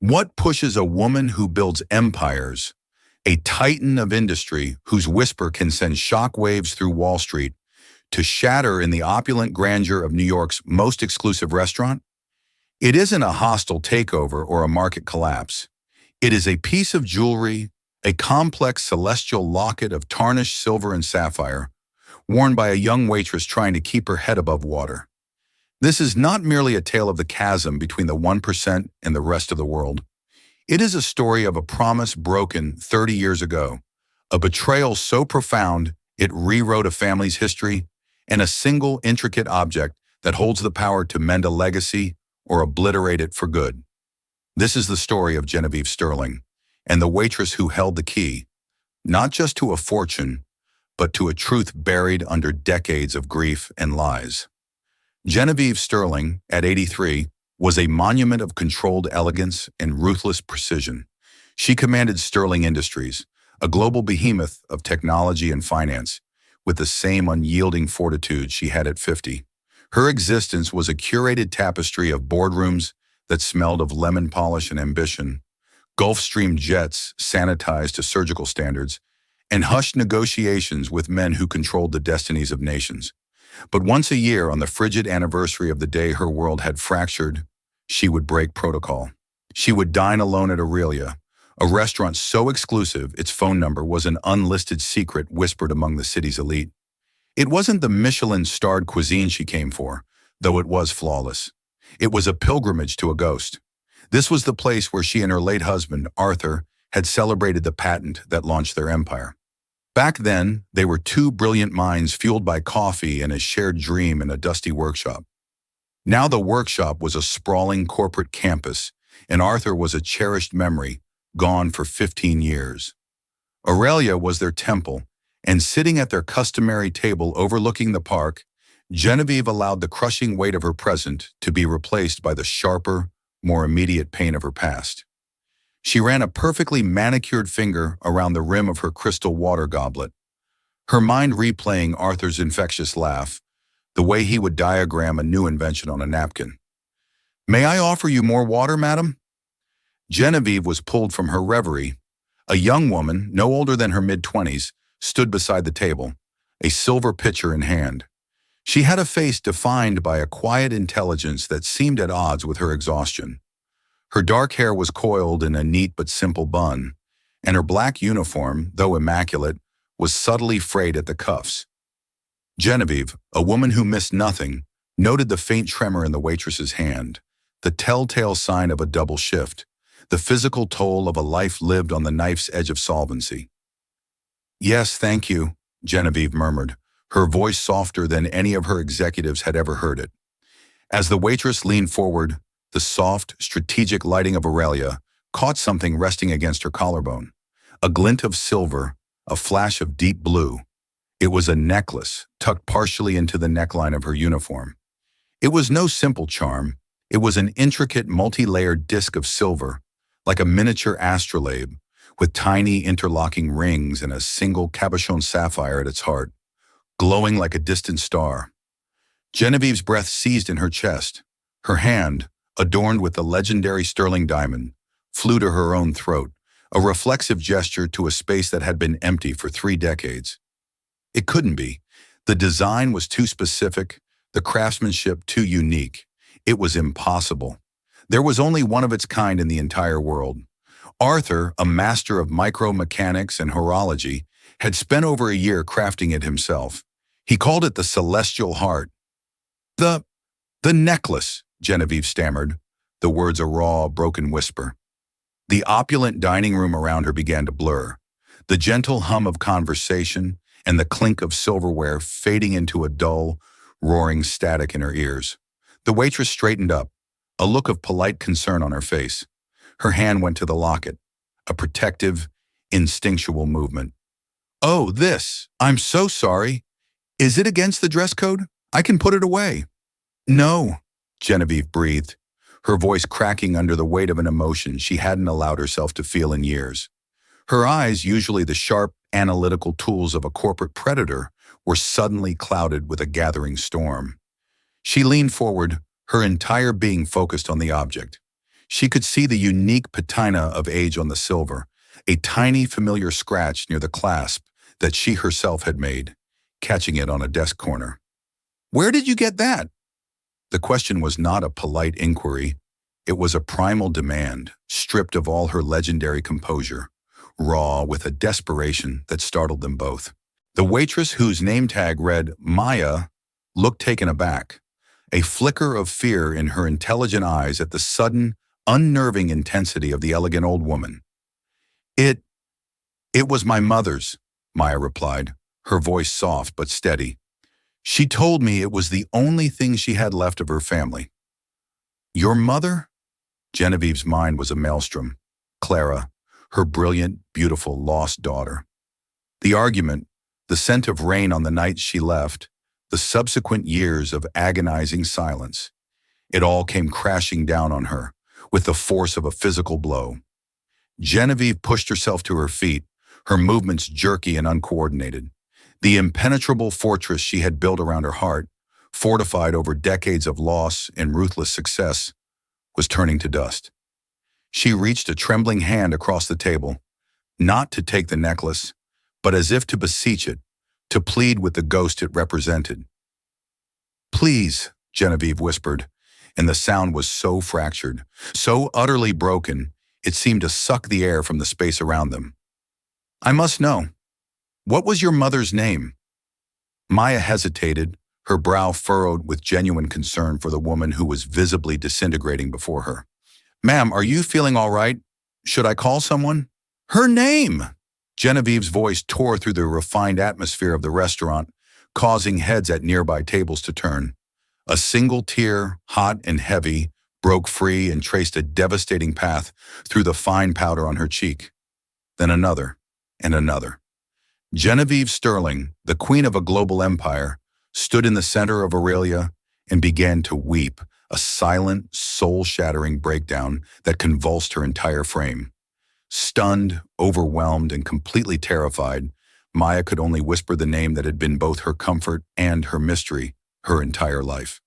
What pushes a woman who builds empires, a titan of industry whose whisper can send shockwaves through Wall Street, to shatter in the opulent grandeur of New York's most exclusive restaurant? It isn't a hostile takeover or a market collapse. It is a piece of jewelry, a complex celestial locket of tarnished silver and sapphire, worn by a young waitress trying to keep her head above water. This is not merely a tale of the chasm between the 1% and the rest of the world. It is a story of a promise broken 30 years ago, a betrayal so profound it rewrote a family's history, and a single intricate object that holds the power to mend a legacy or obliterate it for good. This is the story of Genevieve Sterling, and the waitress who held the key, not just to a fortune, but to a truth buried under decades of grief and lies. Genevieve Sterling, at 83, was a monument of controlled elegance and ruthless precision. She commanded Sterling Industries, a global behemoth of technology and finance, with the same unyielding fortitude she had at 50. Her existence was a curated tapestry of boardrooms that smelled of lemon polish and ambition, Gulfstream jets sanitized to surgical standards, and hushed negotiations with men who controlled the destinies of nations. But once a year, on the frigid anniversary of the day her world had fractured, she would break protocol. She would dine alone at Aurelia, a restaurant so exclusive its phone number was an unlisted secret whispered among the city's elite. It wasn't the Michelin-starred cuisine she came for, though it was flawless. It was a pilgrimage to a ghost. This was the place where she and her late husband, Arthur, had celebrated the patent that launched their empire. Back then, they were two brilliant minds fueled by coffee and a shared dream in a dusty workshop. Now the workshop was a sprawling corporate campus, and Arthur was a cherished memory, gone for 15 years. Aurelia was their temple, and sitting at their customary table overlooking the park, Genevieve allowed the crushing weight of her present to be replaced by the sharper, more immediate pain of her past. She ran a perfectly manicured finger around the rim of her crystal water goblet, her mind replaying Arthur's infectious laugh, the way he would diagram a new invention on a napkin. "May I offer you more water, madam?" Genevieve was pulled from her reverie. A young woman, no older than her mid-20s, stood beside the table, a silver pitcher in hand. She had a face defined by a quiet intelligence that seemed at odds with her exhaustion. Her dark hair was coiled in a neat but simple bun, and her black uniform, though immaculate, was subtly frayed at the cuffs. Genevieve, a woman who missed nothing, noted the faint tremor in the waitress's hand, the telltale sign of a double shift, the physical toll of a life lived on the knife's edge of solvency. "Yes, thank you," Genevieve murmured, her voice softer than any of her executives had ever heard it. As the waitress leaned forward, the soft, strategic lighting of Aurelia caught something resting against her collarbone. A glint of silver, a flash of deep blue. It was a necklace, tucked partially into the neckline of her uniform. It was no simple charm. It was an intricate, multi-layered disc of silver, like a miniature astrolabe, with tiny interlocking rings and a single cabochon sapphire at its heart, glowing like a distant star. Genevieve's breath seized in her chest. Her hand, adorned with the legendary sterling diamond, flew to her own throat, a reflexive gesture to a space that had been empty for 3 decades. It couldn't be. The design was too specific, the craftsmanship too unique. It was impossible. There was only one of its kind in the entire world. Arthur, a master of micromechanics and horology, had spent over a year crafting it himself. He called it the Celestial Heart. The necklace," Genevieve stammered, the words a raw, broken whisper. The opulent dining room around her began to blur, the gentle hum of conversation and the clink of silverware fading into a dull, roaring static in her ears. The waitress straightened up, a look of polite concern on her face. Her hand went to the locket, a protective, instinctual movement. "Oh, this. I'm so sorry. Is it against the dress code? I can put it away." "No," Genevieve breathed, her voice cracking under the weight of an emotion she hadn't allowed herself to feel in years. Her eyes, usually the sharp, analytical tools of a corporate predator, were suddenly clouded with a gathering storm. She leaned forward, her entire being focused on the object. She could see the unique patina of age on the silver, a tiny familiar scratch near the clasp that she herself had made, catching it on a desk corner. "Where did you get that?" The question was not a polite inquiry. It was a primal demand, stripped of all her legendary composure, raw with a desperation that startled them both. The waitress, whose name tag read Maya, looked taken aback, a flicker of fear in her intelligent eyes at the sudden, unnerving intensity of the elegant old woman. It, it was my mother's," Maya replied, her voice soft but steady. "She told me it was the only thing she had left of her family." "Your mother?" Genevieve's mind was a maelstrom. Clara, her brilliant, beautiful, lost daughter. The argument, the scent of rain on the night she left, the subsequent years of agonizing silence. It all came crashing down on her, with the force of a physical blow. Genevieve pushed herself to her feet, her movements jerky and uncoordinated. The impenetrable fortress she had built around her heart, fortified over decades of loss and ruthless success, was turning to dust. She reached a trembling hand across the table, not to take the necklace, but as if to beseech it, to plead with the ghost it represented. "Please," Genevieve whispered, and the sound was so fractured, so utterly broken, it seemed to suck the air from the space around them. "I must know. What was your mother's name?" Maya hesitated, her brow furrowed with genuine concern for the woman who was visibly disintegrating before her. "Ma'am, are you feeling all right? Should I call someone?" "Her name!" Genevieve's voice tore through the refined atmosphere of the restaurant, causing heads at nearby tables to turn. A single tear, hot and heavy, broke free and traced a devastating path through the fine powder on her cheek. Then another, and another. Genevieve Sterling, the queen of a global empire, stood in the center of Aurelia and began to weep, a silent, soul-shattering breakdown that convulsed her entire frame. Stunned, overwhelmed, and completely terrified, Maya could only whisper the name that had been both her comfort and her mystery her entire life.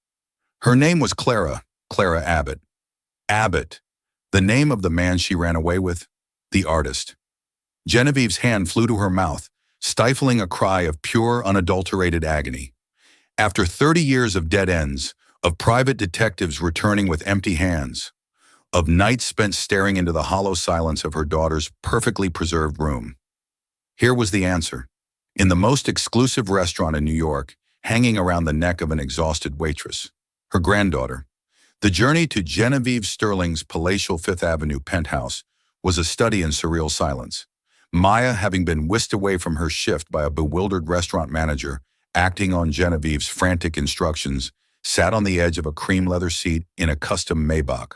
Her name was Clara, Clara Abbott. Abbott, the name of the man she ran away with, the artist. Genevieve's hand flew to her mouth, stifling a cry of pure, unadulterated agony. After 30 years of dead ends, of private detectives returning with empty hands, of nights spent staring into the hollow silence of her daughter's perfectly preserved room. Here was the answer. In the most exclusive restaurant in New York, hanging around the neck of an exhausted waitress, her granddaughter. The journey to Genevieve Sterling's palatial Fifth Avenue penthouse was a study in surreal silence. Maya, having been whisked away from her shift by a bewildered restaurant manager, acting on Genevieve's frantic instructions, sat on the edge of a cream leather seat in a custom Maybach.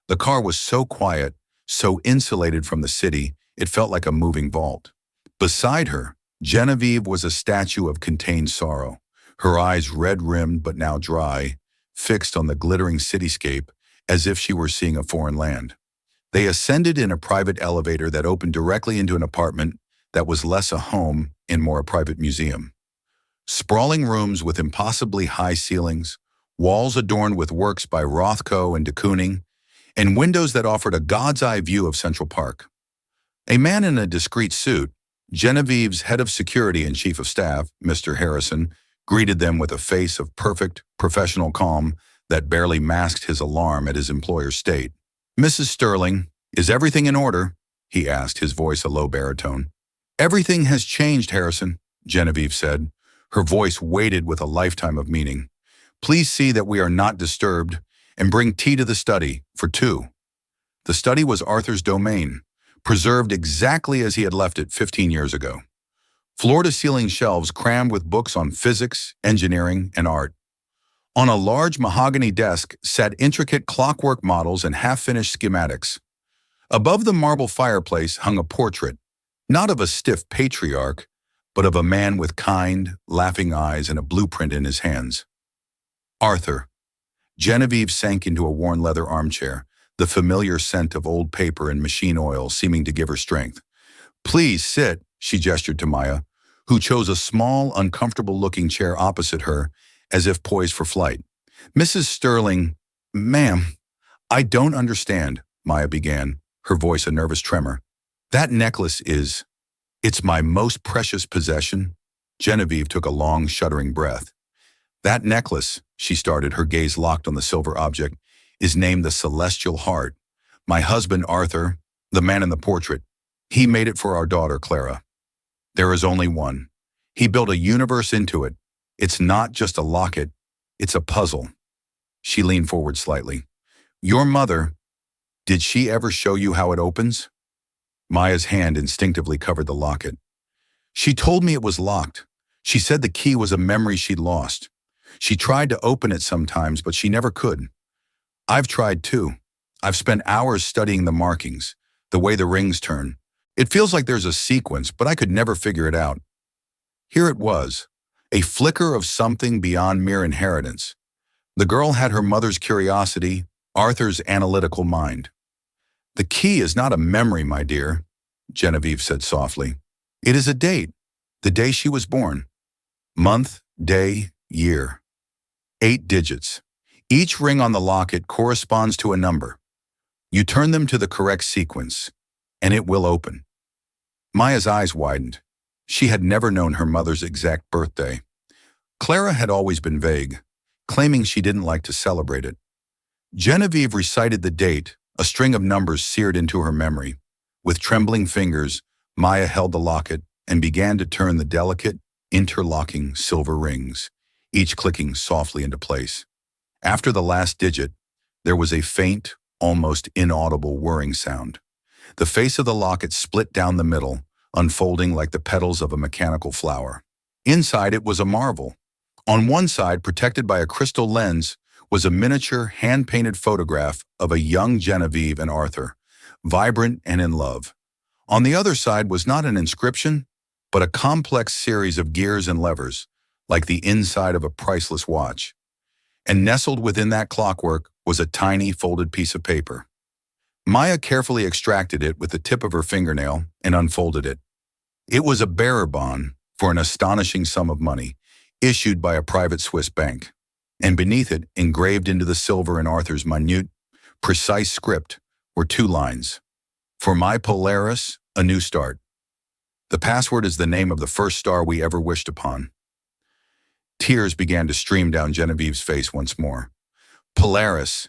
The car was so quiet, so insulated from the city, it felt like a moving vault. Beside her, Genevieve was a statue of contained sorrow, her eyes red-rimmed but now dry, fixed on the glittering cityscape as if she were seeing a foreign land. They ascended in a private elevator that opened directly into an apartment that was less a home and more a private museum. Sprawling rooms with impossibly high ceilings, walls adorned with works by Rothko and de Kooning, and windows that offered a god's-eye view of Central Park. A man in a discreet suit, Genevieve's head of security and chief of staff, Mr. Harrison, greeted them with a face of perfect, professional calm that barely masked his alarm at his employer's state. "Mrs. Sterling, is everything in order?" he asked, his voice a low baritone. "Everything has changed, Harrison," Genevieve said, her voice weighted with a lifetime of meaning. "Please see that we are not disturbed, and bring tea to the study, for two." The study was Arthur's domain, preserved exactly as he had left it 15 years ago. Floor-to-ceiling shelves crammed with books on physics, engineering, and art. On a large mahogany desk sat intricate clockwork models and half-finished schematics. Above the marble fireplace hung a portrait, not of a stiff patriarch, but of a man with kind, laughing eyes and a blueprint in his hands. Arthur. Genevieve sank into a worn leather armchair, the familiar scent of old paper and machine oil seeming to give her strength. "Please sit," she gestured to Maya, who chose a small, uncomfortable-looking chair opposite her, as if poised for flight. "Mrs. Sterling, ma'am, I don't understand, Maya began, her voice a nervous tremor. That necklace it's my most precious possession. Genevieve took a long, shuddering breath. That necklace, she started, her gaze locked on the silver object, is named the Celestial Heart. My husband, Arthur, the man in the portrait, he made it for our daughter, Clara. There is only one. He built a universe into it. It's not just a locket, it's a puzzle. She leaned forward slightly. Your mother, did she ever show you how it opens? Maya's hand instinctively covered the locket. She told me it was locked. She said the key was a memory she'd lost. She tried to open it sometimes, but she never could. I've tried too. I've spent hours studying the markings, the way the rings turn. It feels like there's a sequence, but I could never figure it out. Here it was, a flicker of something beyond mere inheritance. The girl had her mother's curiosity, Arthur's analytical mind. The key is not a memory, my dear, Genevieve said softly. It is a date, the day she was born. Month, day, year. 8 digits. Each ring on the locket corresponds to a number. You turn them to the correct sequence, and it will open. Maya's eyes widened. She had never known her mother's exact birthday. Clara had always been vague, claiming she didn't like to celebrate it. Genevieve recited the date, a string of numbers seared into her memory. With trembling fingers, Maya held the locket and began to turn the delicate, interlocking silver rings, each clicking softly into place. After the last digit, there was a faint, almost inaudible whirring sound. The face of the locket split down the middle, unfolding like the petals of a mechanical flower. Inside it was a marvel. On one side, protected by a crystal lens, was a miniature, hand-painted photograph of a young Genevieve and Arthur, vibrant and in love. On the other side was not an inscription, but a complex series of gears and levers, like the inside of a priceless watch. And nestled within that clockwork was a tiny, folded piece of paper. Maya carefully extracted it with the tip of her fingernail and unfolded it. It was a bearer bond for an astonishing sum of money, issued by a private Swiss bank. And beneath it, engraved into the silver in Arthur's minute, precise script, were 2 lines. For my Polaris, a new start. The password is the name of the first star we ever wished upon. Tears began to stream down Genevieve's face once more. Polaris,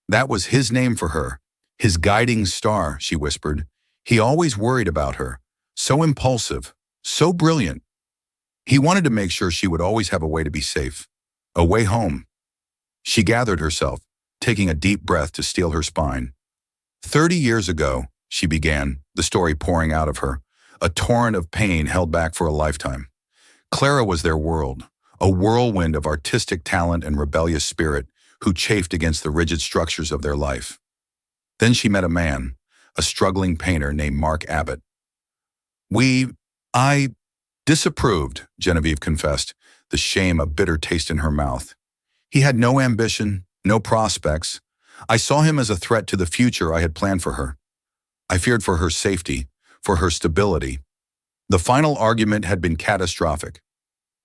that was his name for her. His guiding star, she whispered. He always worried about her. So impulsive, so brilliant. He wanted to make sure she would always have a way to be safe. A way home. She gathered herself, taking a deep breath to steel her spine. 30 years ago, she began, the story pouring out of her, a torrent of pain held back for a lifetime. Clara was their world, a whirlwind of artistic talent and rebellious spirit who chafed against the rigid structures of their life. Then she met a man, a struggling painter named Mark Abbott. I disapproved, Genevieve confessed, the shame a bitter taste in her mouth. He had no ambition, no prospects. I saw him as a threat to the future I had planned for her. I feared for her safety, for her stability. The final argument had been catastrophic.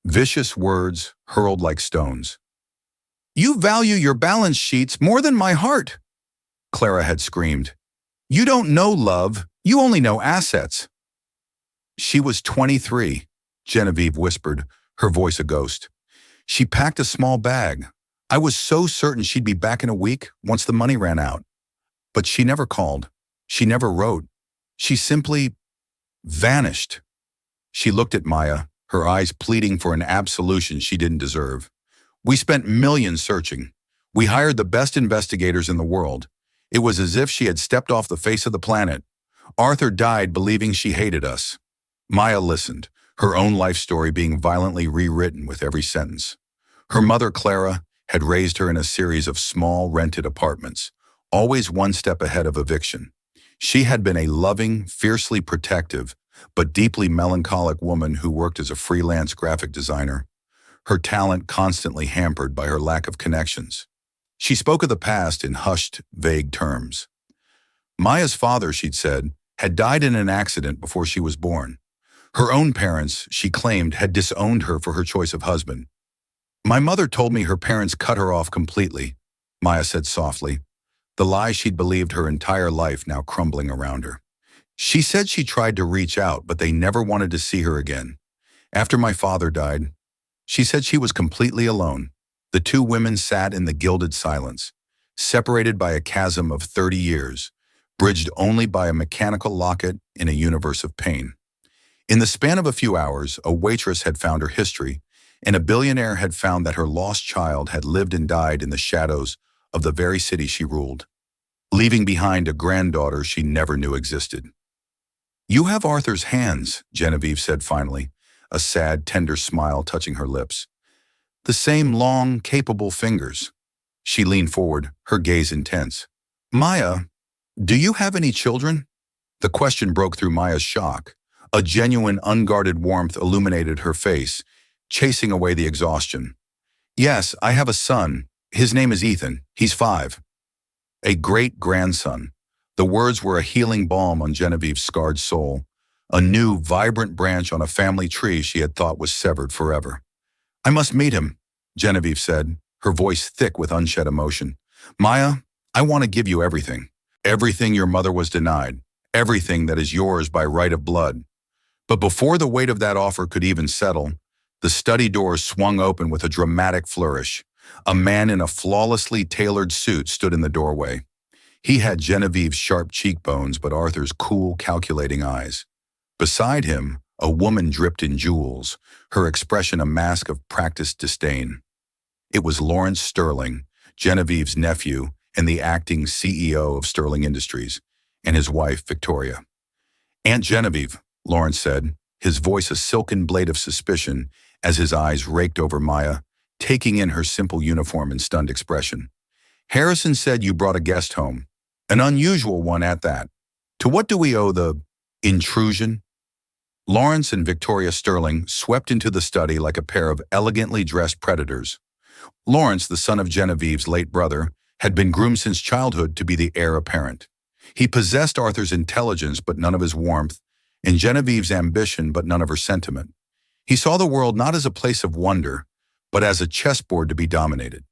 Vicious words hurled like stones. You value your balance sheets more than my heart, Clara had screamed. You don't know love, you only know assets. She was 23, Genevieve whispered, her voice a ghost. She packed a small bag. I was so certain she'd be back in a week once the money ran out. But she never called. She never wrote. She simply vanished. She looked at Maya, her eyes pleading for an absolution she didn't deserve. We spent millions searching. We hired the best investigators in the world. It was as if she had stepped off the face of the planet. Arthur died believing she hated us. Maya listened, her own life story being violently rewritten with every sentence. Her mother, Clara, had raised her in a series of small, rented apartments, always one step ahead of eviction. She had been a loving, fiercely protective, but deeply melancholic woman who worked as a freelance graphic designer, her talent constantly hampered by her lack of connections. She spoke of the past in hushed, vague terms. Maya's father, she'd said, had died in an accident before she was born. Her own parents, she claimed, had disowned her for her choice of husband. My mother told me her parents cut her off completely, Maya said softly. the lie she'd believed her entire life now crumbling around her. She said she tried to reach out, but they never wanted to see her again. After my father died, she said she was completely alone. The two women sat in the gilded silence, separated by a chasm of 30 years, bridged only by a mechanical locket in a universe of pain. In the span of a few hours, a waitress had found her history, and a billionaire had found that her lost child had lived and died in the shadows of the very city she ruled, leaving behind a granddaughter she never knew existed. "You have Arthur's hands," Genevieve said finally, a sad, tender smile touching her lips. "The same long, capable fingers." She leaned forward, her gaze intense. "Maya, do you have any children?" The question broke through Maya's shock. A genuine, unguarded warmth illuminated her face, chasing away the exhaustion. "Yes, I have a son. His name is Ethan. He's 5. A great-grandson." The words were a healing balm on Genevieve's scarred soul, a new, vibrant branch on a family tree she had thought was severed forever. "I must meet him," Genevieve said, her voice thick with unshed emotion. "Maya, I want to give you everything. Everything your mother was denied. Everything that is yours by right of blood." But before the weight of that offer could even settle, the study doors swung open with a dramatic flourish. A man in a flawlessly tailored suit stood in the doorway. He had Genevieve's sharp cheekbones but Arthur's cool, calculating eyes. Beside him, a woman dripped in jewels, her expression a mask of practiced disdain. It was Lawrence Sterling, Genevieve's nephew and the acting CEO of Sterling Industries, and his wife, Victoria. "Aunt Genevieve," Lawrence said, his voice a silken blade of suspicion as his eyes raked over Maya, taking in her simple uniform and stunned expression. "Harrison said you brought a guest home. An unusual one at that. To what do we owe the intrusion?" Lawrence and Victoria Sterling swept into the study like a pair of elegantly dressed predators. Lawrence, the son of Genevieve's late brother, had been groomed since childhood to be the heir apparent. He possessed Arthur's intelligence but none of his warmth, and Genevieve's ambition but none of her sentiment. He saw the world not as a place of wonder, but as a chessboard to be dominated.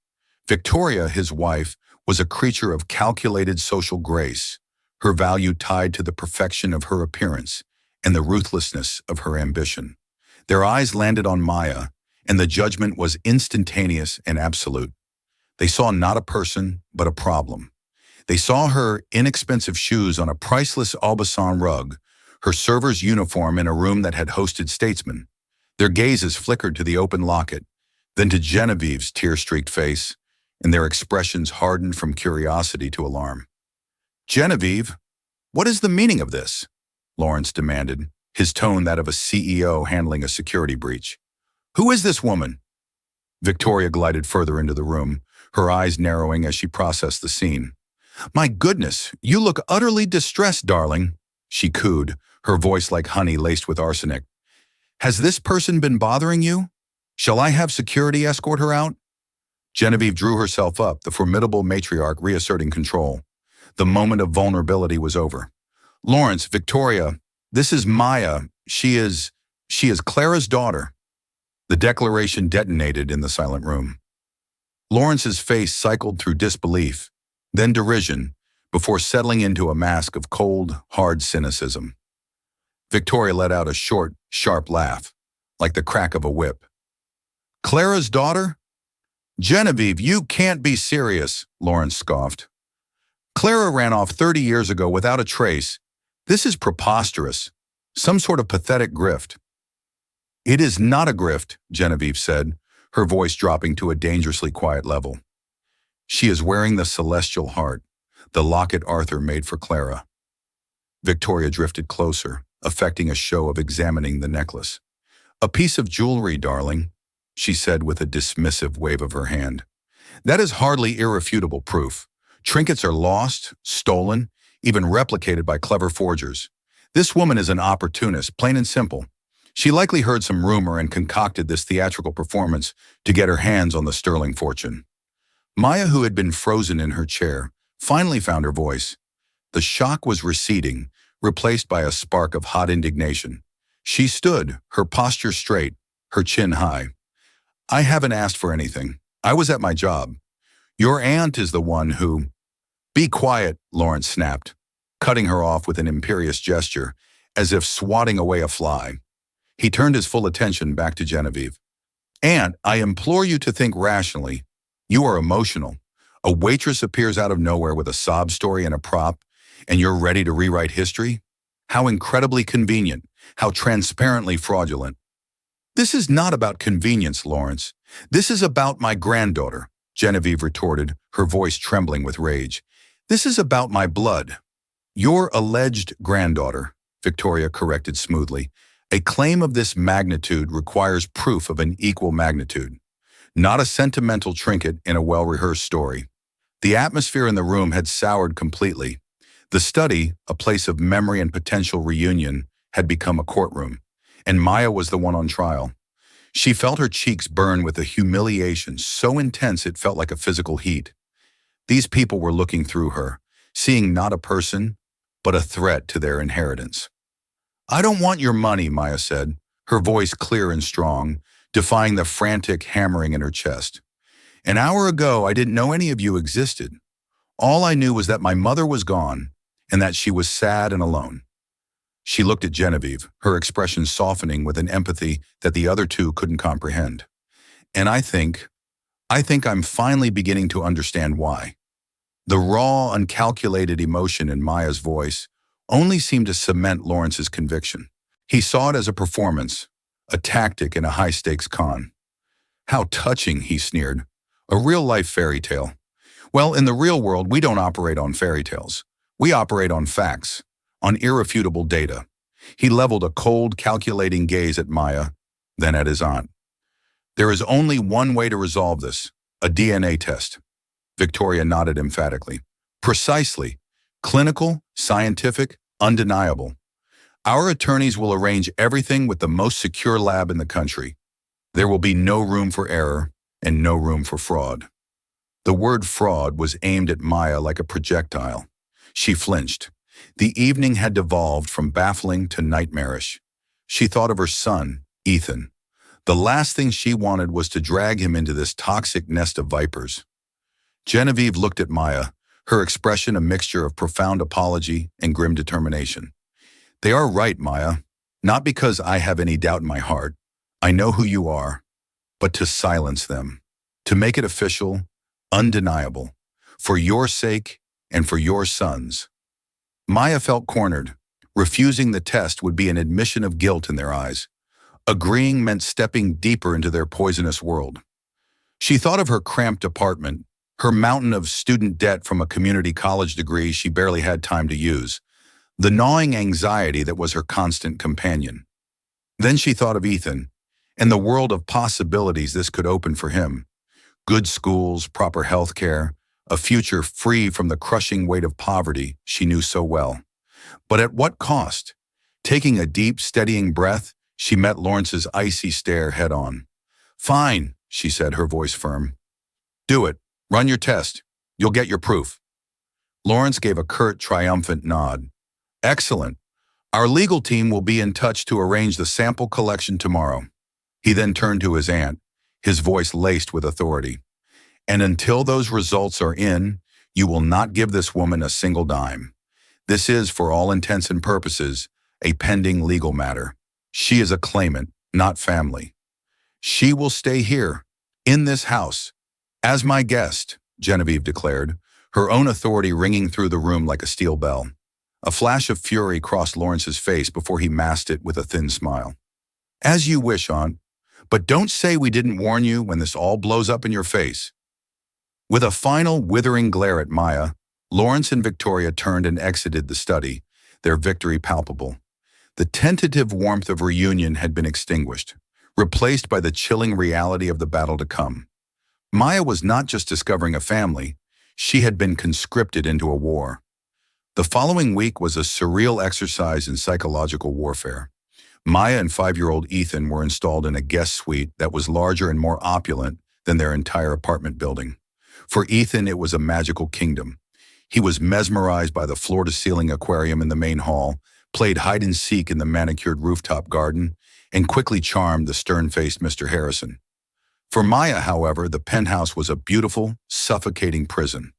Victoria, his wife, was a creature of calculated social grace, her value tied to the perfection of her appearance and the ruthlessness of her ambition. Their eyes landed on Maya, and the judgment was instantaneous and absolute. They saw not a person, but a problem. They saw her inexpensive shoes on a priceless Aubusson rug, her server's uniform in a room that had hosted statesmen. Their gazes flickered to the open locket, then to Genevieve's tear-streaked face, and their expressions hardened from curiosity to alarm. "Genevieve, what is the meaning of this?" Lawrence demanded, his tone that of a CEO handling a security breach. "Who is this woman?" Victoria glided further into the room, her eyes narrowing as she processed the scene. "My goodness, you look utterly distressed, darling," she cooed, her voice like honey laced with arsenic. "Has this person been bothering you? Shall I have security escort her out?" Genevieve drew herself up, the formidable matriarch reasserting control. The moment of vulnerability was over. "Lawrence, Victoria, this is Maya. She is Clara's daughter." The declaration detonated in the silent room. Lawrence's face cycled through disbelief, then derision, before settling into a mask of cold, hard cynicism. Victoria let out a short, sharp laugh, like the crack of a whip. "Clara's daughter? Genevieve, you can't be serious," Lawrence scoffed. "Clara ran off 30 years ago without a trace. This is preposterous. Some sort of pathetic grift." "It is not a grift," Genevieve said, her voice dropping to a dangerously quiet level. "She is wearing the celestial heart, the locket Arthur made for Clara." Victoria drifted closer, affecting a show of examining the necklace. "A piece of jewelry, darling," she said with a dismissive wave of her hand. "That is hardly irrefutable proof. Trinkets are lost, stolen, even replicated by clever forgers. This woman is an opportunist, plain and simple. She likely heard some rumor and concocted this theatrical performance to get her hands on the sterling fortune." Maya, who had been frozen in her chair, finally found her voice. The shock was receding, replaced by a spark of hot indignation. She stood, her posture straight, her chin high. "I haven't asked for anything. I was at my job. Your aunt is the one who—" Be quiet, Lawrence snapped, cutting her off with an imperious gesture, as if swatting away a fly. He turned his full attention back to Genevieve. "And I implore you to think rationally. You are emotional. A waitress appears out of nowhere with a sob story and a prop, and you're ready to rewrite history? How incredibly convenient. How transparently fraudulent." "This is not about convenience, Lawrence. This is about my granddaughter," Genevieve retorted, her voice trembling with rage. "This is about my blood." "Your alleged granddaughter," Victoria corrected smoothly. "A claim of this magnitude requires proof of an equal magnitude, not a sentimental trinket in a well-rehearsed story." The atmosphere in the room had soured completely. The study, a place of memory and potential reunion, had become a courtroom, and Maya was the one on trial. She felt her cheeks burn with a humiliation so intense it felt like a physical heat. These people were looking through her, seeing not a person, but a threat to their inheritance. "I don't want your money," Maya said, her voice clear and strong, defying the frantic hammering in her chest. "An hour ago, I didn't know any of you existed. All I knew was that my mother was gone, and that she was sad and alone." She looked at Genevieve, her expression softening with an empathy that the other two couldn't comprehend. "And I think I'm finally beginning to understand why." The raw, uncalculated emotion in Maya's voice only seemed to cement Lawrence's conviction. He saw it as a performance, a tactic in a high-stakes con. "How touching," he sneered. "A real-life fairy tale." "Well, in the real world, we don't operate on fairy tales. We operate on facts, on irrefutable data." He leveled a cold, calculating gaze at Maya, then at his aunt. "There is only one way to resolve this, a DNA test." Victoria nodded emphatically. "Precisely. Clinical, scientific, undeniable. Our attorneys will arrange everything with the most secure lab in the country. There will be no room for error and no room for fraud." The word fraud was aimed at Maya like a projectile. She flinched. The evening had devolved from baffling to nightmarish. She thought of her son, Ethan. The last thing she wanted was to drag him into this toxic nest of vipers. Genevieve looked at Maya, her expression a mixture of profound apology and grim determination. "They are right, Maya. Not because I have any doubt in my heart. I know who you are. But to silence them. To make it official, undeniable. For your sake and for your son's." Maya felt cornered. Refusing the test would be an admission of guilt in their eyes. Agreeing meant stepping deeper into their poisonous world. She thought of her cramped apartment, her mountain of student debt from a community college degree she barely had time to use, the gnawing anxiety that was her constant companion. Then she thought of Ethan, and the world of possibilities this could open for him. Good schools, proper health care, a future free from the crushing weight of poverty she knew so well. But at what cost? Taking a deep, steadying breath, she met Lawrence's icy stare head-on. "Fine," she said, her voice firm. "Do it. Run your test. You'll get your proof." Lawrence gave a curt, triumphant nod. "Excellent. Our legal team will be in touch to arrange the sample collection tomorrow." He then turned to his aunt, his voice laced with authority. "And until those results are in, you will not give this woman a single dime. This is, for all intents and purposes, a pending legal matter. She is a claimant, not family. She will stay here, in this house, as my guest," Genevieve declared, her own authority ringing through the room like a steel bell. A flash of fury crossed Lawrence's face before he masked it with a thin smile. "As you wish, Aunt. But don't say we didn't warn you when this all blows up in your face." With a final, withering glare at Maya, Lawrence and Victoria turned and exited the study, their victory palpable. The tentative warmth of reunion had been extinguished, replaced by the chilling reality of the battle to come. Maya was not just discovering a family, she had been conscripted into a war. The following week was a surreal exercise in psychological warfare. Maya and 5-year-old Ethan were installed in a guest suite that was larger and more opulent than their entire apartment building. For Ethan, it was a magical kingdom. He was mesmerized by the floor-to-ceiling aquarium in the main hall, played hide-and-seek in the manicured rooftop garden, and quickly charmed the stern-faced Mr. Harrison. For Maya, however, the penthouse was a beautiful, suffocating prison.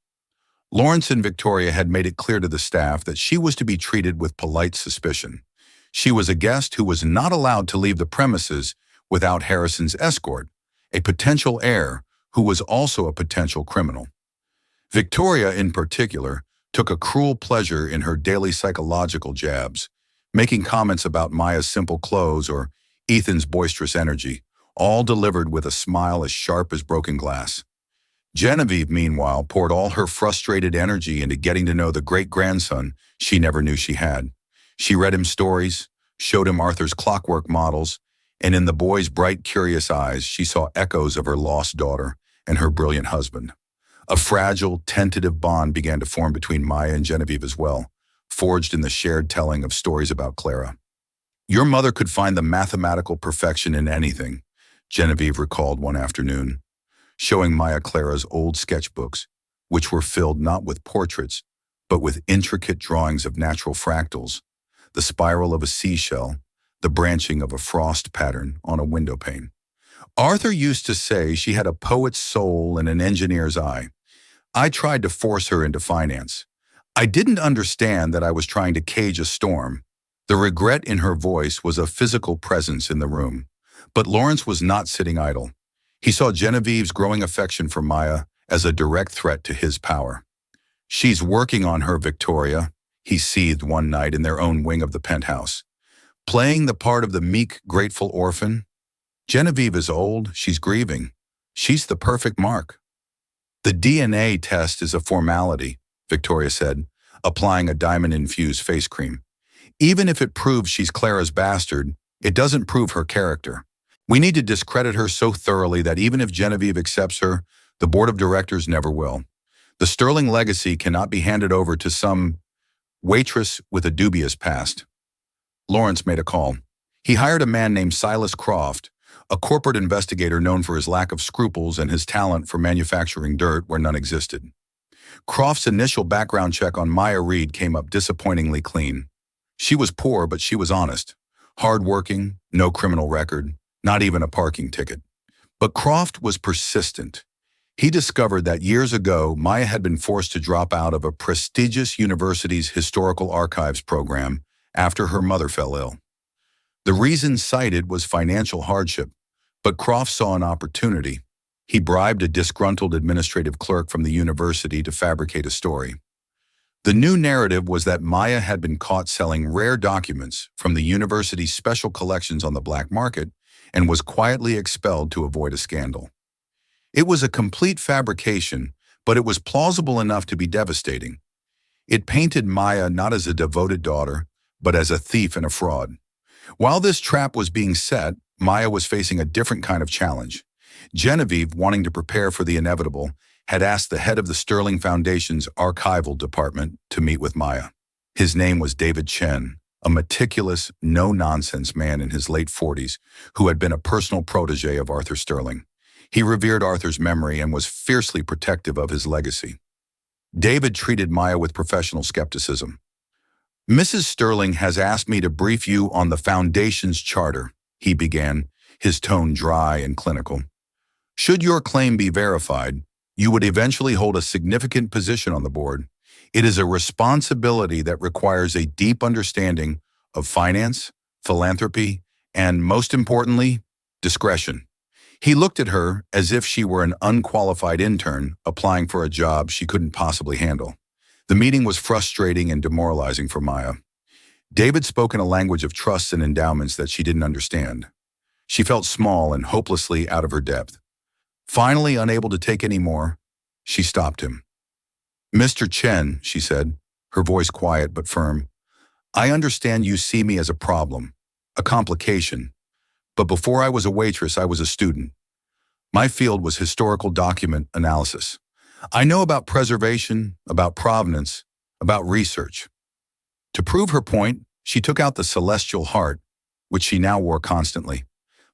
Lawrence and Victoria had made it clear to the staff that she was to be treated with polite suspicion. She was a guest who was not allowed to leave the premises without Harrison's escort, a potential heir who was also a potential criminal. Victoria, in particular, took a cruel pleasure in her daily psychological jabs, making comments about Maya's simple clothes or Ethan's boisterous energy, all delivered with a smile as sharp as broken glass. Genevieve, meanwhile, poured all her frustrated energy into getting to know the great-grandson she never knew she had. She read him stories, showed him Arthur's clockwork models, and in the boy's bright, curious eyes, she saw echoes of her lost daughter and her brilliant husband. A fragile, tentative bond began to form between Maya and Genevieve as well, forged in the shared telling of stories about Clara. "Your mother could find the mathematical perfection in anything," Genevieve recalled one afternoon, showing Maya Clara's old sketchbooks, which were filled not with portraits, but with intricate drawings of natural fractals, the spiral of a seashell, the branching of a frost pattern on a window pane. Arthur used to say she had a poet's soul and an engineer's eye. I tried to force her into finance. I didn't understand that I was trying to cage a storm. The regret in her voice was a physical presence in the room. But Lawrence was not sitting idle. He saw Genevieve's growing affection for Maya as a direct threat to his power. "She's working on her, Victoria," he seethed one night in their own wing of the penthouse. "Playing the part of the meek, grateful orphan. Genevieve is old, she's grieving. She's the perfect mark." "The DNA test is a formality," Victoria said, applying a diamond-infused face cream. "Even if it proves she's Clara's bastard, it doesn't prove her character. We need to discredit her so thoroughly that even if Genevieve accepts her, the board of directors never will. The Sterling legacy cannot be handed over to some waitress with a dubious past." Lawrence made a call. He hired a man named Silas Croft, a corporate investigator known for his lack of scruples and his talent for manufacturing dirt where none existed. Croft's initial background check on Maya Reed came up disappointingly clean. She was poor, but she was honest. Hard-working, no criminal record, not even a parking ticket. But Croft was persistent. He discovered that years ago, Maya had been forced to drop out of a prestigious university's historical archives program after her mother fell ill. The reason cited was financial hardship, but Croft saw an opportunity. He bribed a disgruntled administrative clerk from the university to fabricate a story. The new narrative was that Maya had been caught selling rare documents from the university's special collections on the black market and was quietly expelled to avoid a scandal. It was a complete fabrication, but it was plausible enough to be devastating. It painted Maya not as a devoted daughter, but as a thief and a fraud. While this trap was being set, Maya was facing a different kind of challenge. Genevieve, wanting to prepare for the inevitable, had asked the head of the Sterling Foundation's archival department to meet with Maya. His name was David Chen, a meticulous, no-nonsense man in his late 40s who had been a personal protege of Arthur Sterling. He revered Arthur's memory and was fiercely protective of his legacy. David treated Maya with professional skepticism. "Mrs. Sterling has asked me to brief you on the Foundation's charter," he began, his tone dry and clinical. "Should your claim be verified, you would eventually hold a significant position on the board. It is a responsibility that requires a deep understanding of finance, philanthropy, and, most importantly, discretion." He looked at her as if she were an unqualified intern applying for a job she couldn't possibly handle. The meeting was frustrating and demoralizing for Maya. David spoke in a language of trusts and endowments that she didn't understand. She felt small and hopelessly out of her depth. Finally, unable to take any more, she stopped him. "Mr. Chen," she said, her voice quiet but firm, "I understand you see me as a problem, a complication. But before I was a waitress, I was a student. My field was historical document analysis. I know about preservation, about provenance, about research." To prove her point, she took out the celestial heart, which she now wore constantly.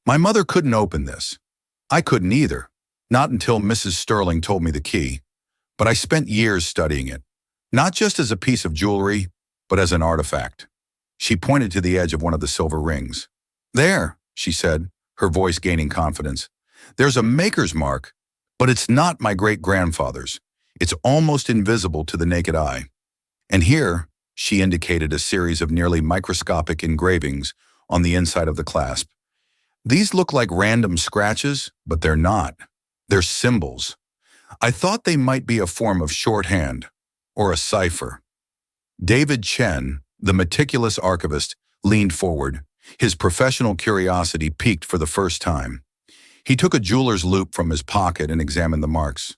"My mother couldn't open this. I couldn't either, not until Mrs. Sterling told me the key. But I spent years studying it, not just as a piece of jewelry, but as an artifact." She pointed to the edge of one of the silver rings. "There," she said, her voice gaining confidence. "There's a maker's mark, but it's not my great-grandfather's. It's almost invisible to the naked eye. And here, she indicated a series of nearly microscopic engravings on the inside of the clasp. These look like random scratches, but they're not. They're symbols. I thought they might be a form of shorthand or a cipher. David Chen, the meticulous archivist, leaned forward. His professional curiosity piqued for the first time. He took a jeweler's loupe from his pocket and examined the marks.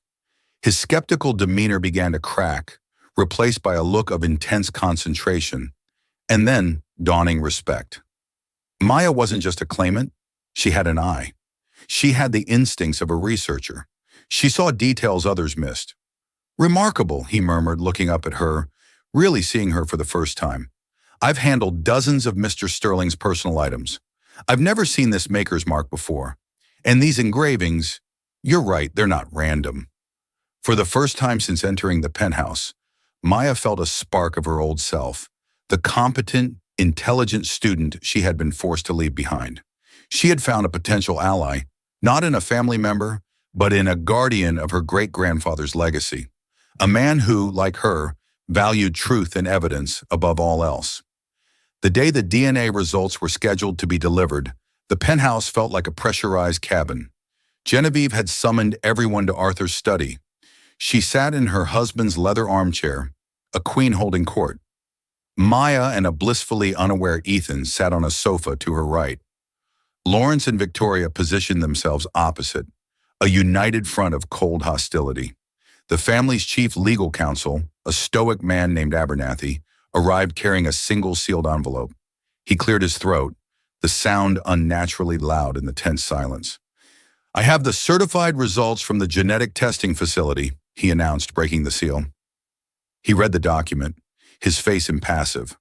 His skeptical demeanor began to crack, replaced by a look of intense concentration, and then dawning respect. Maya wasn't just a claimant, she had an eye. She had the instincts of a researcher. She saw details others missed. "Remarkable," he murmured, looking up at her, really seeing her for the first time. "I've handled dozens of Mr. Sterling's personal items. I've never seen this maker's mark before. And these engravings, you're right, they're not random." For the first time since entering the penthouse, Maya felt a spark of her old self, the competent, intelligent student she had been forced to leave behind. She had found a potential ally, not in a family member, but in a guardian of her great-grandfather's legacy, a man who, like her, valued truth and evidence above all else. The day the DNA results were scheduled to be delivered, the penthouse felt like a pressurized cabin. Genevieve had summoned everyone to Arthur's study. She sat in her husband's leather armchair, a queen holding court. Maya and a blissfully unaware Ethan sat on a sofa to her right. Lawrence and Victoria positioned themselves opposite, a united front of cold hostility. The family's chief legal counsel, a stoic man named Abernathy, arrived carrying a single sealed envelope. He cleared his throat, the sound unnaturally loud in the tense silence. "I have the certified results from the genetic testing facility," he announced, breaking the seal. He read the document, his face impassive.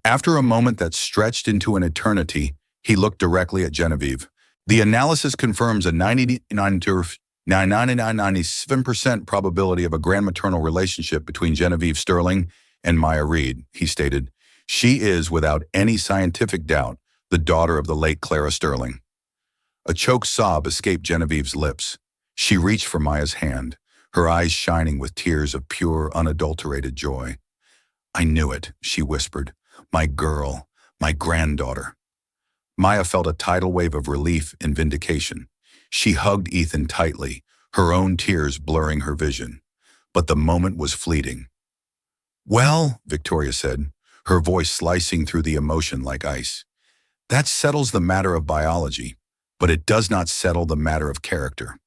After a moment that stretched into an eternity, he looked directly at Genevieve. "The analysis confirms a 99.97% probability of a grandmaternal relationship between Genevieve Sterling and Maya Reed," he stated. "She is, without any scientific doubt, the daughter of the late Clara Sterling." A choked sob escaped Genevieve's lips. She reached for Maya's hand, her eyes shining with tears of pure, unadulterated joy. "I knew it," she whispered. "My girl, my granddaughter." Maya felt a tidal wave of relief and vindication. She hugged Ethan tightly, her own tears blurring her vision. But the moment was fleeting. "Well," Victoria said, her voice slicing through the emotion like ice, "that settles the matter of biology, but it does not settle the matter of character."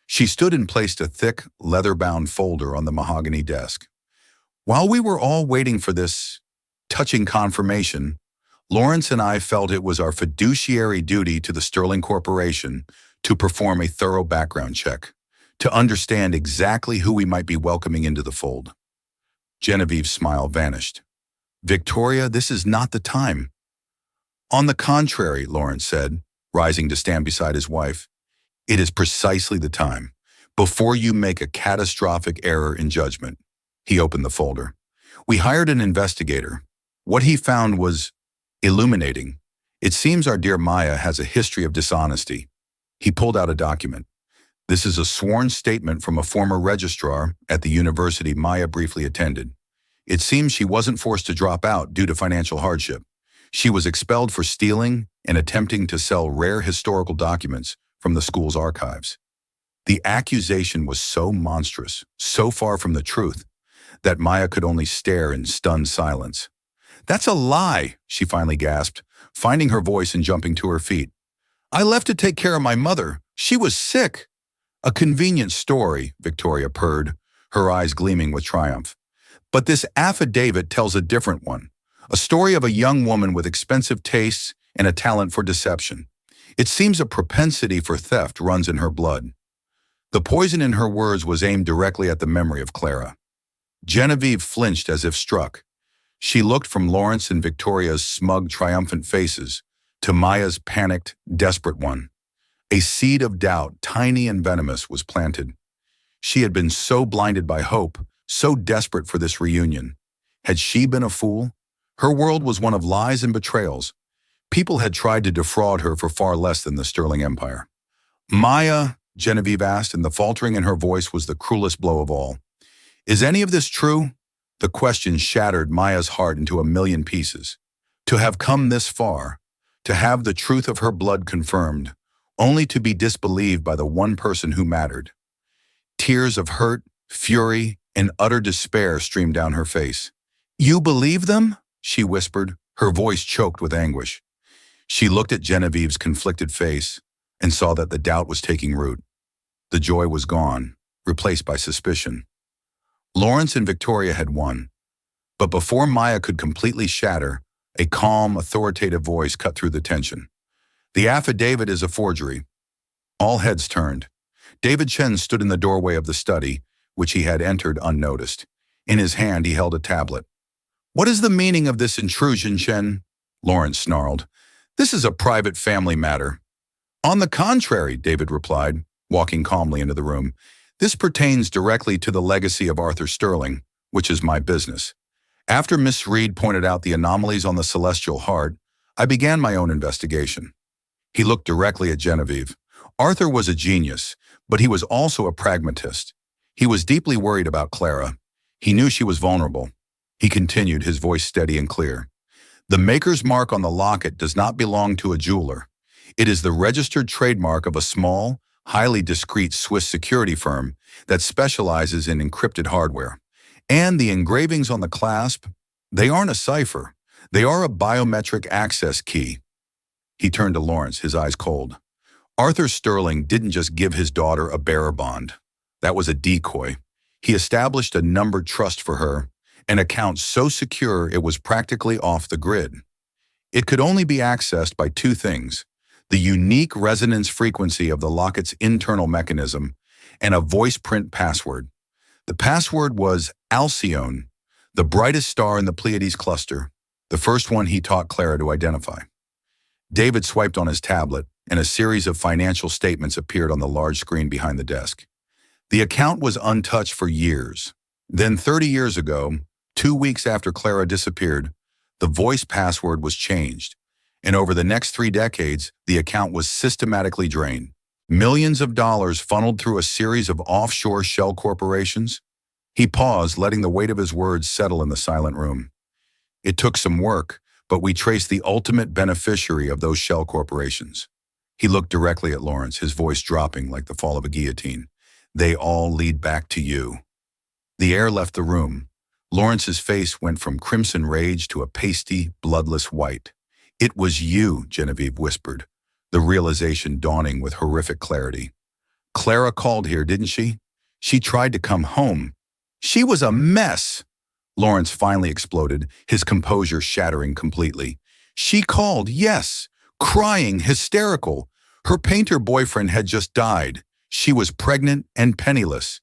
She stood and placed a thick, leather-bound folder on the mahogany desk. "While we were all waiting for this touching confirmation, Lawrence and I felt it was our fiduciary duty to the Sterling Corporation to perform a thorough background check, to understand exactly who we might be welcoming into the fold." Genevieve's smile vanished. "Victoria, this is not the time." "On the contrary," Lawrence said, rising to stand beside his wife, "it is precisely the time, before you make a catastrophic error in judgment." He opened the folder. "We hired an investigator. What he found was illuminating. It seems our dear Maya has a history of dishonesty." He pulled out a document. "This is a sworn statement from a former registrar at the university Maya briefly attended. It seems she wasn't forced to drop out due to financial hardship. She was expelled for stealing and attempting to sell rare historical documents from the school's archives." The accusation was so monstrous, so far from the truth, that Maya could only stare in stunned silence. "That's a lie," she finally gasped, finding her voice and jumping to her feet. "I left to take care of my mother. She was sick." "A convenient story," Victoria purred, her eyes gleaming with triumph. "But this affidavit tells a different one. A story of a young woman with expensive tastes and a talent for deception. It seems a propensity for theft runs in her blood." The poison in her words was aimed directly at the memory of Clara. Genevieve flinched as if struck. She looked from Lawrence and Victoria's smug, triumphant faces to Maya's panicked, desperate one. A seed of doubt, tiny and venomous, was planted. She had been so blinded by hope, so desperate for this reunion. Had she been a fool? Her world was one of lies and betrayals. People had tried to defraud her for far less than the Sterling Empire. "Maya," Genevieve asked, and the faltering in her voice was the cruelest blow of all, Is any of this true? The question shattered Maya's heart into a million pieces. To have come this far, to have the truth of her blood confirmed, only to be disbelieved by the one person who mattered. Tears of hurt, fury, and utter despair streamed down her face. "You believe them?" she whispered, her voice choked with anguish. She looked at Genevieve's conflicted face and saw that the doubt was taking root. The joy was gone, replaced by suspicion. Lawrence and Victoria had won, but before Maya could completely shatter, a calm, authoritative voice cut through the tension. "The affidavit is a forgery." All heads turned. David Chen stood in the doorway of the study, which he had entered unnoticed. In his hand he held a tablet. "What is the meaning of this intrusion, Chen?" Lawrence snarled. "This is a private family matter." "On the contrary," David replied, walking calmly into the room. "This pertains directly to the legacy of Arthur Sterling, which is my business. After Miss Reed pointed out the anomalies on the celestial heart, I began my own investigation." He looked directly at Genevieve. Arthur was a genius, but he was also a pragmatist. He was deeply worried about Clara. He knew she was vulnerable. He continued, his voice steady and clear. "The maker's mark on the locket does not belong to a jeweler. It is the registered trademark of a small, highly discreet Swiss security firm that specializes in encrypted hardware. And the engravings on the clasp, they aren't a cipher. They are a biometric access key." He turned to Lawrence, his eyes cold. Arthur Sterling didn't just give his daughter a bearer bond. That was a decoy. He established a numbered trust for her, an account so secure it was practically off the grid. It could only be accessed by two things: the unique resonance frequency of the locket's internal mechanism and a voice print password. The password was Alcyone, the brightest star in the Pleiades cluster, the first one he taught Clara to identify. David swiped on his tablet, and a series of financial statements appeared on the large screen behind the desk. The account was untouched for years. Then 30 years ago, 2 weeks after Clara disappeared, the voice password was changed, and over the next 3 decades, the account was systematically drained. Millions of dollars funneled through a series of offshore shell corporations. He paused, letting the weight of his words settle in the silent room. "It took some work, but we traced the ultimate beneficiary of those shell corporations." He looked directly at Lawrence, his voice dropping like the fall of a guillotine. "They all lead back to you." The air left the room. Lawrence's face went from crimson rage to a pasty, bloodless white. "It was you," Genevieve whispered, the realization dawning with horrific clarity. "Clara called here, didn't she? She tried to come home. She was a mess." Lawrence finally exploded, his composure shattering completely. "She called, yes, crying, hysterical. Her painter boyfriend had just died. She was pregnant and penniless.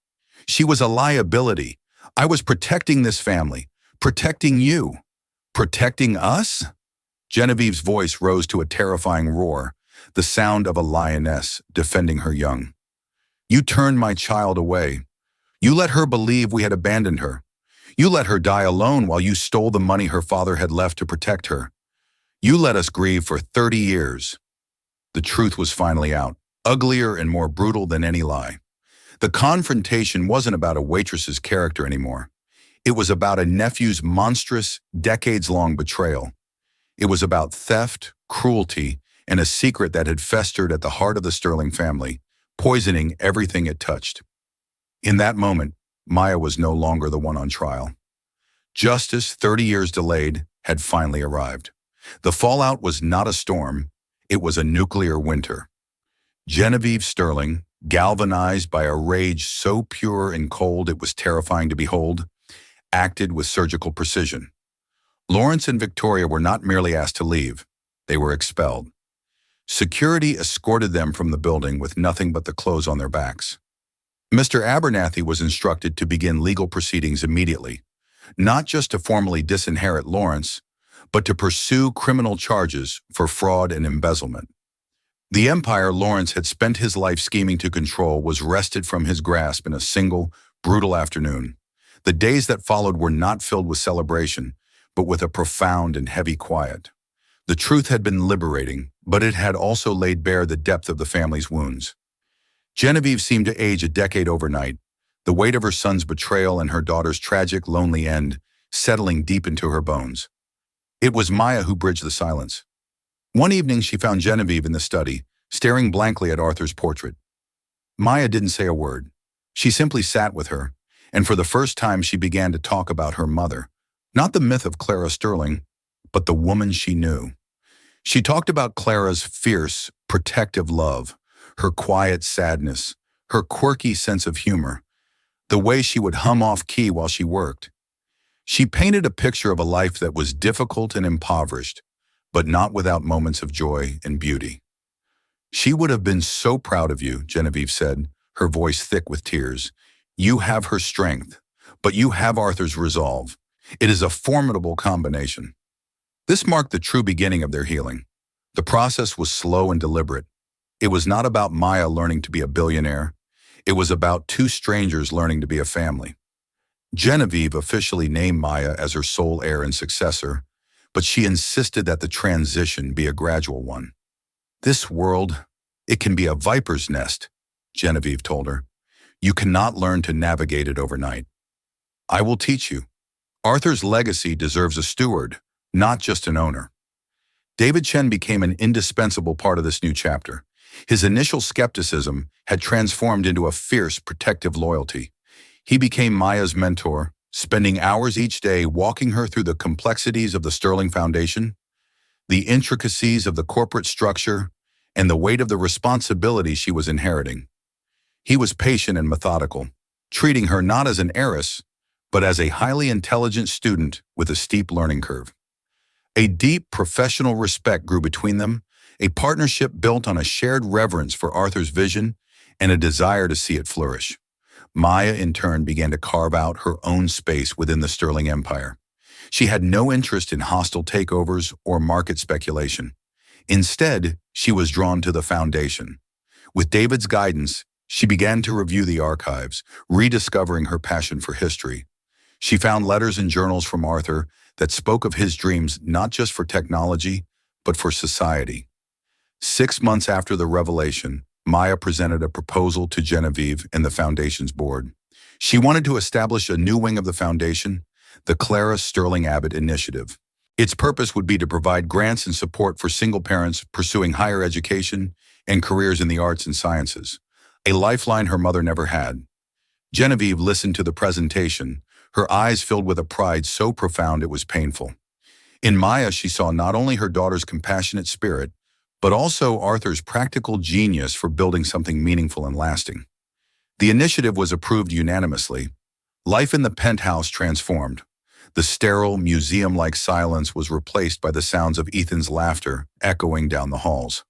She was a liability. I was protecting this family, protecting you." "Protecting us?" Genevieve's voice rose to a terrifying roar, the sound of a lioness defending her young. "You turned my child away. You let her believe we had abandoned her. You let her die alone while you stole the money her father had left to protect her. You let us grieve for 30 years. The truth was finally out, uglier and more brutal than any lie. The confrontation wasn't about a waitress's character anymore. It was about a nephew's monstrous, decades-long betrayal. It was about theft, cruelty, and a secret that had festered at the heart of the Sterling family, poisoning everything it touched. In that moment, Maya was no longer the one on trial. Justice, 30 years delayed, had finally arrived. The fallout was not a storm, it was a nuclear winter. Genevieve Sterling, galvanized by a rage so pure and cold it was terrifying to behold, acted with surgical precision. Lawrence and Victoria were not merely asked to leave, they were expelled. Security escorted them from the building with nothing but the clothes on their backs. Mr. Abernathy was instructed to begin legal proceedings immediately, not just to formally disinherit Lawrence, but to pursue criminal charges for fraud and embezzlement. The empire Lawrence had spent his life scheming to control was wrested from his grasp in a single, brutal afternoon. The days that followed were not filled with celebration, but with a profound and heavy quiet. The truth had been liberating, but it had also laid bare the depth of the family's wounds. Genevieve seemed to age a decade overnight. the weight of her son's betrayal and her daughter's tragic, lonely end settling deep into her bones. It was Maya who bridged the silence. One evening she found Genevieve in the study, staring blankly at Arthur's portrait. Maya didn't say a word. She simply sat with her, and for the first time she began to talk about her mother, not the myth of Clara Sterling, but the woman she knew. She talked about Clara's fierce, protective love, her quiet sadness, her quirky sense of humor, the way she would hum off-key while she worked. She painted a picture of a life that was difficult and impoverished, but not without moments of joy and beauty. "She would have been so proud of you," Genevieve said, her voice thick with tears. "You have her strength, but you have Arthur's resolve. It is a formidable combination." This marked the true beginning of their healing. The process was slow and deliberate. It was not about Maya learning to be a billionaire. It was about two strangers learning to be a family. Genevieve officially named Maya as her sole heir and successor, but she insisted that the transition be a gradual one. "This world, it can be a viper's nest," Genevieve told her. "You cannot learn to navigate it overnight. I will teach you. Arthur's legacy deserves a steward, not just an owner." David Chen became an indispensable part of this new chapter. His initial skepticism had transformed into a fierce, protective loyalty. He became Maya's mentor, spending hours each day walking her through the complexities of the Sterling Foundation, the intricacies of the corporate structure, and the weight of the responsibility she was inheriting. He was patient and methodical, treating her not as an heiress, but as a highly intelligent student with a steep learning curve. A deep professional respect grew between them, a partnership built on a shared reverence for Arthur's vision and a desire to see it flourish. Maya, in turn, began to carve out her own space within the Sterling Empire. She had no interest in hostile takeovers or market speculation. Instead, she was drawn to the foundation. With David's guidance, she began to review the archives, rediscovering her passion for history. She found letters and journals from Arthur that spoke of his dreams not just for technology, but for society. 6 months after the revelation, Maya presented a proposal to Genevieve and the Foundation's board. She wanted to establish a new wing of the Foundation, the Clara Sterling Abbott Initiative. Its purpose would be to provide grants and support for single parents pursuing higher education and careers in the arts and sciences, a lifeline her mother never had. Genevieve listened to the presentation, her eyes filled with a pride so profound it was painful. In Maya, she saw not only her daughter's compassionate spirit, but also Arthur's practical genius for building something meaningful and lasting. The initiative was approved unanimously. Life in the penthouse transformed. The sterile, museum-like silence was replaced by the sounds of Ethan's laughter echoing down the halls.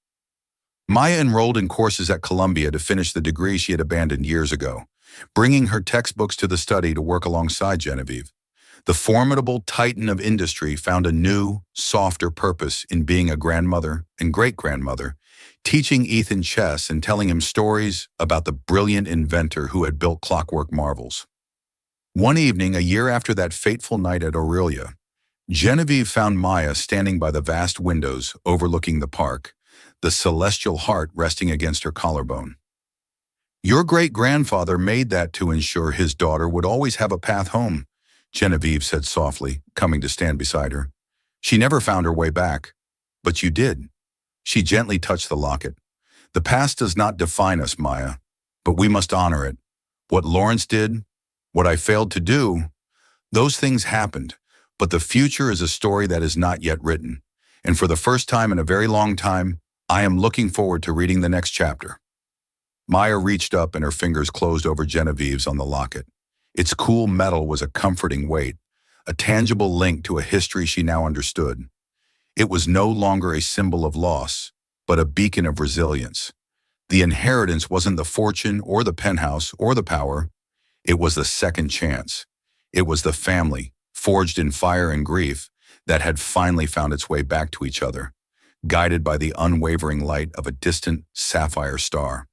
Maya enrolled in courses at Columbia to finish the degree she had abandoned years ago, bringing her textbooks to the study to work alongside Genevieve. The formidable titan of industry found a new, softer purpose in being a grandmother and great-grandmother, teaching Ethan chess and telling him stories about the brilliant inventor who had built clockwork marvels. One evening, a year after that fateful night at Aurelia, Genevieve found Maya standing by the vast windows overlooking the park, the celestial heart resting against her collarbone. "Your great-grandfather made that to ensure his daughter would always have a path home," Genevieve said softly, coming to stand beside her. "She never found her way back, but you did." She gently touched the locket. "The past does not define us, Maya, but we must honor it. What Lawrence did, what I failed to do, those things happened, but the future is a story that is not yet written. And for the first time in a very long time, I am looking forward to reading the next chapter." Maya reached up and her fingers closed over Genevieve's on the locket. Its cool metal was a comforting weight, a tangible link to a history she now understood. It was no longer a symbol of loss, but a beacon of resilience. The inheritance wasn't the fortune or the penthouse or the power. It was the second chance. It was the family, forged in fire and grief, that had finally found its way back to each other, guided by the unwavering light of a distant sapphire star.